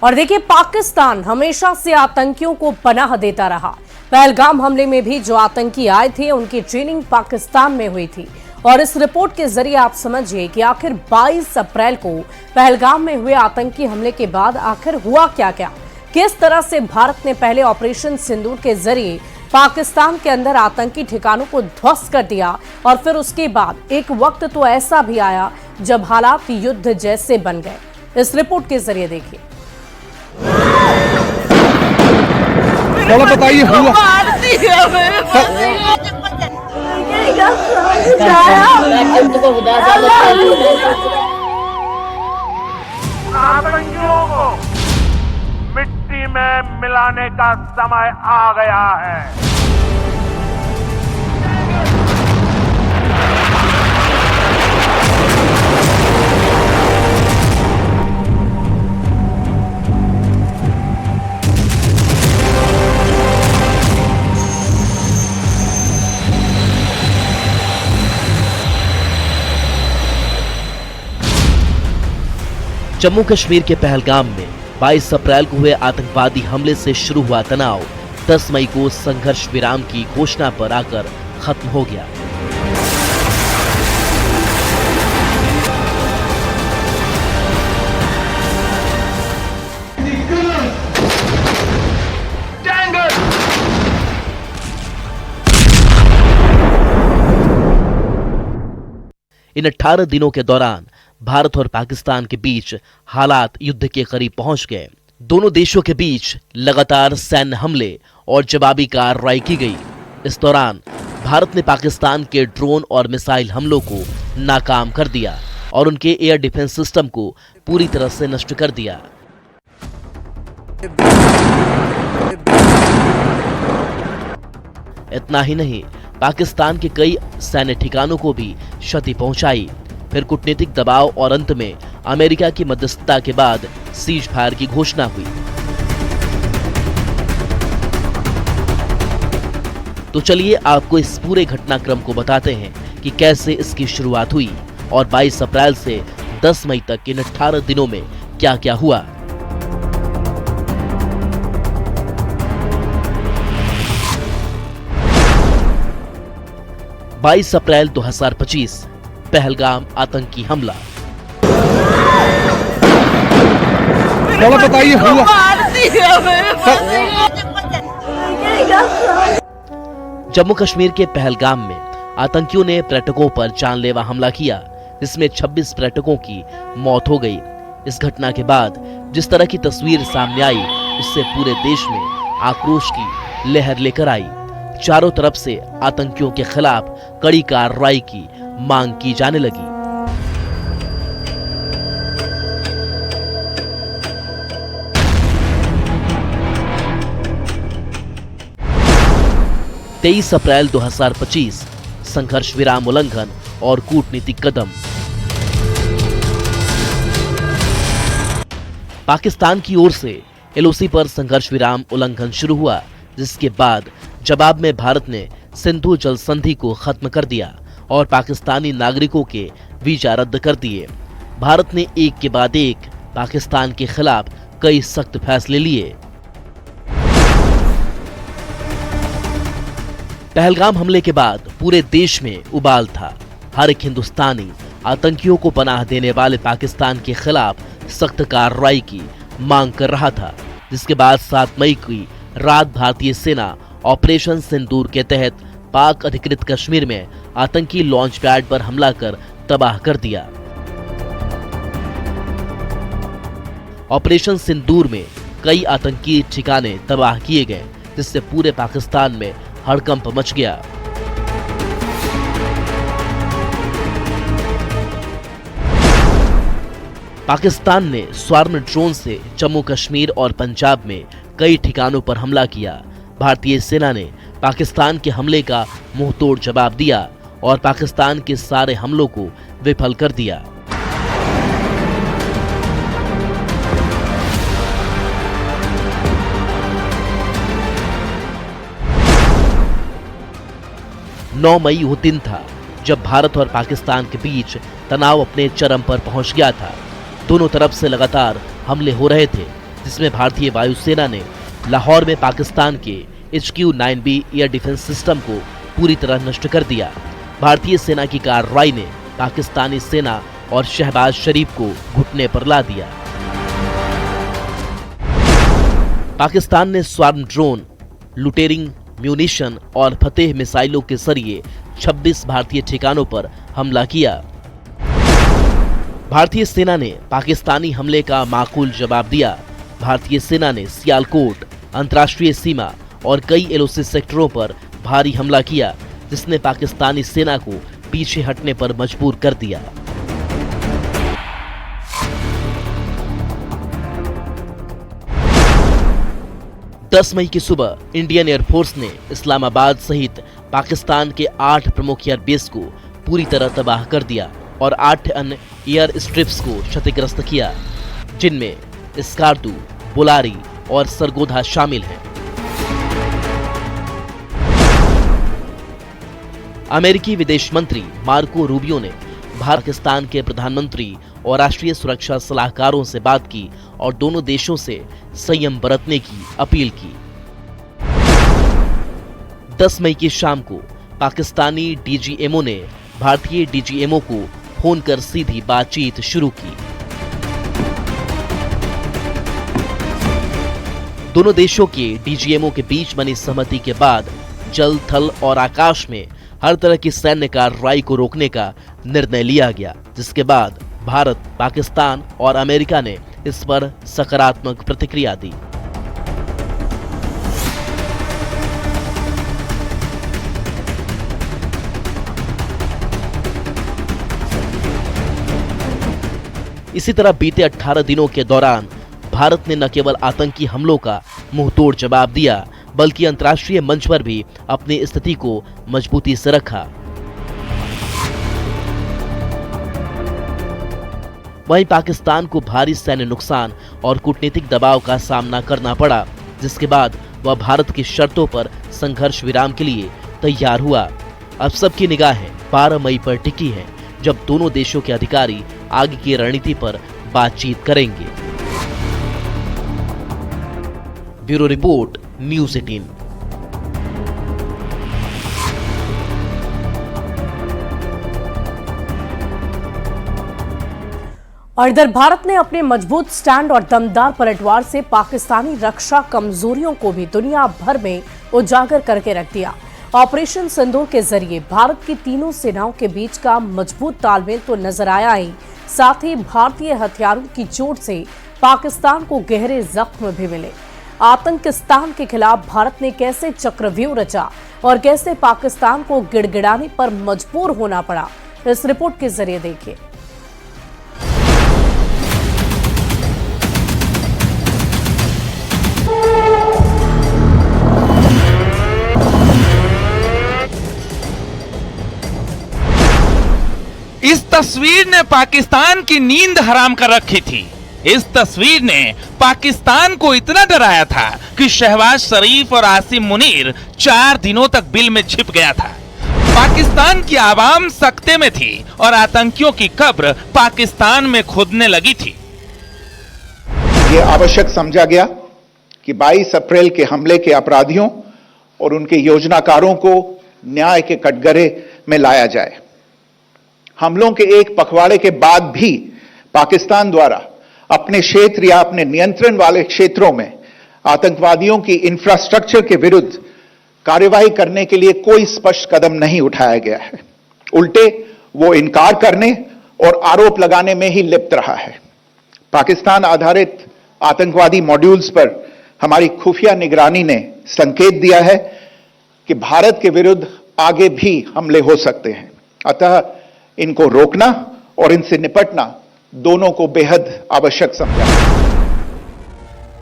और देखिए, पाकिस्तान हमेशा से आतंकियों को पनाह देता रहा। पहलगाम हमले में भी जो आतंकी आए थे उनकी ट्रेनिंग पाकिस्तान में हुई थी। और इस रिपोर्ट के जरिए आप समझिए कि आखिर 22 अप्रैल को पहलगाम में हुए आतंकी हमले के बाद आखिर हुआ क्या क्या, किस तरह से भारत ने पहले ऑपरेशन सिंदूर के जरिए पाकिस्तान के अंदर आतंकी ठिकानों को ध्वस्त कर दिया, और फिर उसके बाद एक वक्त तो ऐसा भी आया जब हालात युद्ध जैसे बन गए। इस रिपोर्ट के जरिए देखिए। थोड़ा बताइए हुआ। आतंकियों को मिट्टी में मिलाने का समय आ गया है। जम्मू कश्मीर के पहलगाम में 22 अप्रैल को हुए आतंकवादी हमले से शुरू हुआ तनाव 10 मई को संघर्ष विराम की घोषणा पर आकर खत्म हो गया। इन 18 दिनों के दौरान भारत और पाकिस्तान के बीच हालात युद्ध के करीब पहुंच गए। दोनों देशों के बीच लगातार सैन्य हमले और जवाबी कार्रवाई की गई। इस दौरान भारत ने पाकिस्तान के ड्रोन और मिसाइल हमलों को नाकाम कर दिया और उनके एयर डिफेंस सिस्टम को पूरी तरह से नष्ट कर दिया। इतना ही नहीं, पाकिस्तान के कई सैन्य ठिकानों को भी क्षति पहुंचाई। फिर कूटनीतिक दबाव और अंत में अमेरिका की मध्यस्थता के बाद सीज फायर की घोषणा हुई। तो चलिए आपको इस पूरे घटनाक्रम को बताते हैं कि कैसे इसकी शुरुआत हुई और 22 अप्रैल से 10 मई तक इन 18 दिनों में क्या क्या हुआ। बाईस अप्रैल 2025 पहलगाम आतंकी हमला। थोड़ा बताइए हुआ। जम्मू कश्मीर के पहलगाम में आतंकियों ने पर्यटकों पर जानलेवा हमला किया, जिसमें 26 पर्यटकों की मौत हो गई। इस घटना के बाद जिस तरह की तस्वीर सामने आई, उससे पूरे देश में आक्रोश की लहर लेकर आई। चारों तरफ से आतंकियों के खिलाफ कड़ी कार्रवाई की मांग की जाने लगी। तेईस अप्रैल 2025 संघर्ष विराम उल्लंघन और कूटनीतिक कदम। पाकिस्तान की ओर से एलओसी पर संघर्ष विराम उल्लंघन शुरू हुआ, जिसके बाद जवाब में भारत ने सिंधु जल संधि को खत्म कर दिया और पाकिस्तानी नागरिकों के वीजा रद्द कर दिए। भारत ने एक के बाद एक पाकिस्तान के खिलाफ कई सख्त फैसले लिए। पहलगाम हमले के बाद पूरे देश में उबाल था। हर एक हिंदुस्तानी आतंकियों को पनाह देने वाले पाकिस्तान के खिलाफ सख्त कार्रवाई की मांग कर रहा था, जिसके बाद 7 मई की रात भारतीय सेना ऑपरेशन सिंदूर के तहत पाक अधिकृत कश्मीर में आतंकी लॉन्च पैड पर हमला कर तबाह कर दिया। ऑपरेशन सिंदूर में कई आतंकी ठिकाने तबाह किए गए, जिससे पूरे पाकिस्तान में हड़कंप मच गया। पाकिस्तान ने स्वार्म ड्रोन से जम्मू कश्मीर और पंजाब में कई ठिकानों पर हमला किया। भारतीय सेना ने पाकिस्तान के हमले का मुंहतोड़ जवाब दिया और पाकिस्तान के सारे हमलों को विफल कर दिया। नौ मई वो दिन था जब भारत और पाकिस्तान के बीच तनाव अपने चरम पर पहुंच गया था। दोनों तरफ से लगातार हमले हो रहे थे। जिसमें भारतीय वायुसेना ने लाहौर में पाकिस्तान के HQ-9B एयर डिफेंस सिस्टम को पूरी तरह नष्ट कर दिया। भारतीय सेना की कार्रवाई ने पाकिस्तानी सेना और शहबाज शरीफ को घुटने पर ला दिया। पाकिस्तान ने स्वार्म ड्रोन, लुटेरिंग म्यूनिशन और फतेह मिसाइलों के जरिए 26 भारतीय ठिकानों पर हमला किया। भारतीय सेना ने पाकिस्तानी हमले का माकूल जवाब दिया। भारतीय सेना ने सियालकोट, अंतर्राष्ट्रीय सीमा और कई LOC सेक्टरों पर भारी हमला किया, जिसने पाकिस्तानी सेना को पीछे हटने पर मजबूर कर दिया। दस मई की सुबह इंडियन एयरफोर्स ने इस्लामाबाद सहित पाकिस्तान के 8 प्रमुख एयरबेस को पूरी तरह तबाह कर दिया और 8 अन्य एयर स्ट्रिप्स को क्षतिग्रस्त किया, जिनमें स्कार्दू, बुलारी और सरगोधा शामिल हैं। अमेरिकी विदेश मंत्री मार्को रूबियो ने पाकिस्तान के प्रधानमंत्री और राष्ट्रीय सुरक्षा सलाहकारों से बात की और दोनों देशों से संयम बरतने की अपील की। 10 मई की शाम को पाकिस्तानी DGMO ने भारतीय DGMO को फोन कर सीधी बातचीत शुरू की। दोनों देशों के DGMO के बीच बनी सहमति के बाद जल, थल और आकाश में हर तरह की सैन्य कार्रवाई को रोकने का निर्णय लिया गया, जिसके बाद भारत, पाकिस्तान और अमेरिका ने इस पर सकारात्मक प्रतिक्रिया दी। इसी तरह बीते 18 दिनों के दौरान भारत ने न केवल आतंकी हमलों का मुंहतोड़ जवाब दिया, बल्कि अंतर्राष्ट्रीय मंच पर भी अपनी स्थिति को मजबूती से रखा। वहीं पाकिस्तान को भारी सैन्य नुकसान और कूटनीतिक दबाव का सामना करना पड़ा, जिसके बाद वह भारत की शर्तों पर संघर्ष विराम के लिए तैयार हुआ। अब सबकी निगाहें 12 मई पर टिकी हैं, जब दोनों देशों के अधिकारी आगे की रणनीति पर बातचीत करेंगे। Bureau report, news 18। और इधर भारत ने अपने मजबूत स्टैंड और दमदार पलटवार से पाकिस्तानी रक्षा कमजोरियों को भी दुनिया भर में उजागर करके रख दिया। ऑपरेशन सिंदूर के जरिए भारत की तीनों सेनाओं के बीच का मजबूत तालमेल तो नजर आया ही, साथ ही भारतीय हथियारों की चोट से पाकिस्तान को गहरे जख्म भी मिले। आतंकिस्तान के खिलाफ भारत ने कैसे चक्रव्यूह रचा और कैसे पाकिस्तान को गिड़गिड़ाने पर मजबूर होना पड़ा, इस रिपोर्ट के जरिए देखिए। इस तस्वीर ने पाकिस्तान की नींद हराम कर रखी थी। इस तस्वीर ने पाकिस्तान को इतना डराया था कि शहबाज शरीफ और आसिम मुनीर 4 दिनों तक बिल में छिप गया था। पाकिस्तान की आवाम सकते में थी और आतंकियों की कब्र पाकिस्तान में खुदने लगी थी। ये आवश्यक समझा गया कि 22 अप्रैल के हमले के अपराधियों और उनके योजनाकारों को न्याय के कटघरे में लाया जाए। हमलों के एक पखवाड़े के बाद भी पाकिस्तान द्वारा अपने क्षेत्र या अपने नियंत्रण वाले क्षेत्रों में आतंकवादियों की इंफ्रास्ट्रक्चर के विरुद्ध कार्यवाही करने के लिए कोई स्पष्ट कदम नहीं उठाया गया है। उल्टे वो इनकार करने और आरोप लगाने में ही लिप्त रहा है। पाकिस्तान आधारित आतंकवादी मॉड्यूल्स पर हमारी खुफिया निगरानी ने संकेत दिया है कि भारत के विरुद्ध आगे भी हमले हो सकते हैं। अतः इनको रोकना और इनसे निपटना दोनों को बेहद आवश्यक समझा।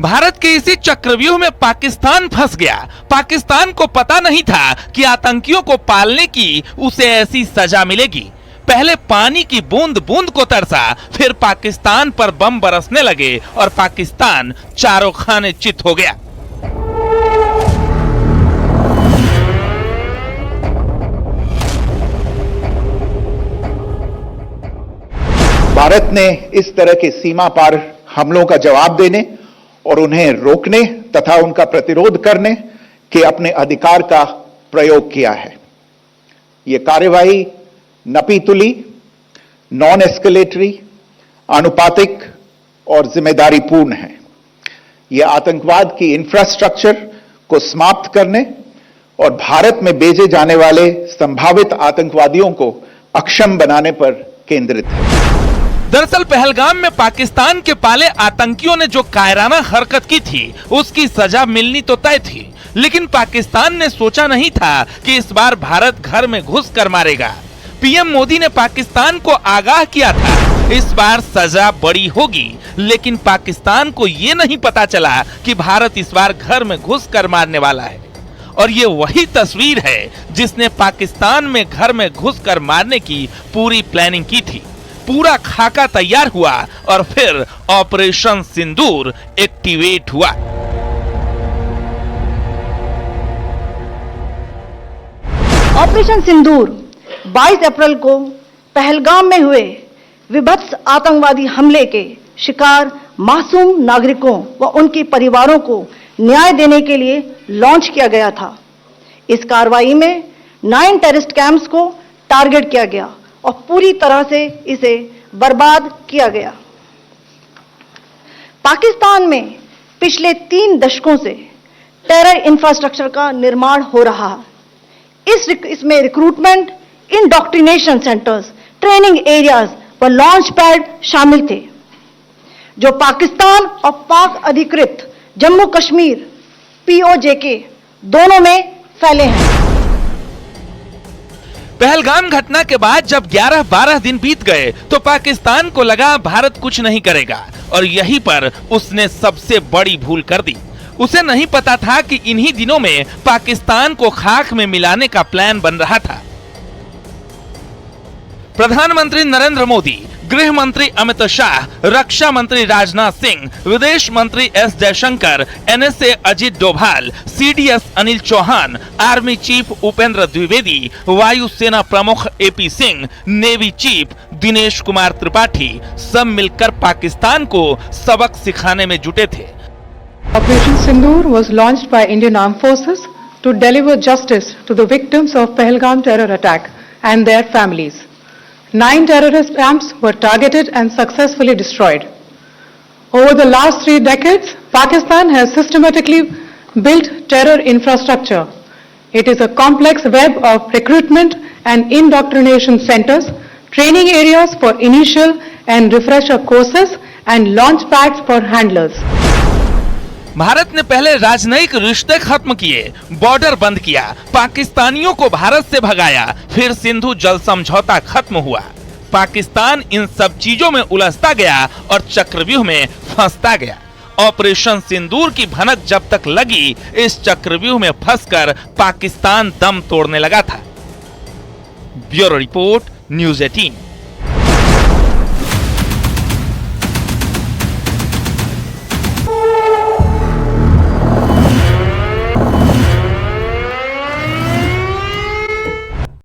भारत के इसी चक्रव्यूह में पाकिस्तान फंस गया। पाकिस्तान को पता नहीं था कि आतंकियों को पालने की उसे ऐसी सजा मिलेगी। पहले पानी की बूंद बूंद को तरसा, फिर पाकिस्तान पर बम बरसने लगे और पाकिस्तान चारों खाने चित हो गया। भारत ने इस तरह के सीमा पार हमलों का जवाब देने और उन्हें रोकने तथा उनका प्रतिरोध करने के अपने अधिकार का प्रयोग किया है। यह कार्यवाही नपीतुली, नॉन एस्केलेटरी, अनुपातिक और जिम्मेदारीपूर्ण है। यह आतंकवाद की इंफ्रास्ट्रक्चर को समाप्त करने और भारत में भेजे जाने वाले संभावित आतंकवादियों को अक्षम बनाने पर केंद्रित है। दरअसल पहलगाम में पाकिस्तान के पाले आतंकियों ने जो कायराना हरकत की थी उसकी सजा मिलनी तो तय थी, लेकिन पाकिस्तान ने सोचा नहीं था कि इस बार भारत घर में घुस कर मारेगा। पीएम मोदी ने पाकिस्तान को आगाह किया था इस बार सजा बड़ी होगी, लेकिन पाकिस्तान को यह नहीं पता चला कि भारत इस बार घर में घुस कर मारने वाला है। और ये वही तस्वीर है जिसने पाकिस्तान में घर में घुस कर मारने की पूरी प्लानिंग की थी। पूरा खाका तैयार हुआ और फिर ऑपरेशन सिंदूर एक्टिवेट हुआ। ऑपरेशन सिंदूर 22 अप्रैल को पहलगाम में हुए विभत्स आतंकवादी हमले के शिकार मासूम नागरिकों व उनके परिवारों को न्याय देने के लिए लॉन्च किया गया था। इस कार्रवाई में 9 टेररिस्ट कैंप्स को टारगेट किया गया और पूरी तरह से इसे बर्बाद किया गया। पाकिस्तान में पिछले 3 दशकों से टेरर इंफ्रास्ट्रक्चर का निर्माण हो रहा है। इसमें recruitment, indoctrination centres, training areas व लॉन्च पैड शामिल थे, जो पाकिस्तान और पाक अधिकृत जम्मू कश्मीर POJK दोनों में फैले हैं। पहलगाम घटना के बाद जब 11-12 दिन बीत गए तो पाकिस्तान को लगा भारत कुछ नहीं करेगा, और यहीं पर उसने सबसे बड़ी भूल कर दी। उसे नहीं पता था कि इन्हीं दिनों में पाकिस्तान को खाक में मिलाने का प्लान बन रहा था। प्रधानमंत्री नरेंद्र मोदी, गृह मंत्री अमित शाह, रक्षा मंत्री राजनाथ सिंह, विदेश मंत्री S Jaishankar, NSA Ajit Doval, CDS Anil Chauhan, army chief Upendra Dwivedi, वायुसेना प्रमुख AP Singh, navy chief Dinesh Kumar Tripathi सब मिलकर पाकिस्तान को सबक सिखाने में जुटे थे। Operation Sindoor was launched by Indian Armed Forces to deliver justice to the victims of Pahalgam terror attack and their families. 9 terrorist camps were targeted and successfully destroyed. Over the last 3 decades, Pakistan has systematically built terror infrastructure. It is a complex web of recruitment and indoctrination centers, training areas for initial and refresher courses, and launch pads for handlers. Bharat ने पहले राजनयिक रिश्ते खत्म किए, border बंद किया, पाकिस्तानियों को भारत से भगाया, फिर सिंधु जल समझौता खत्म हुआ। पाकिस्तान इन सब चीजों में उलझता गया और चक्रव्यूह में फंसता गया। ऑपरेशन सिंदूर की भनक जब तक लगी, इस चक्रव्यूह में फंसकर पाकिस्तान दम तोड़ने लगा था। Bureau report, news 18।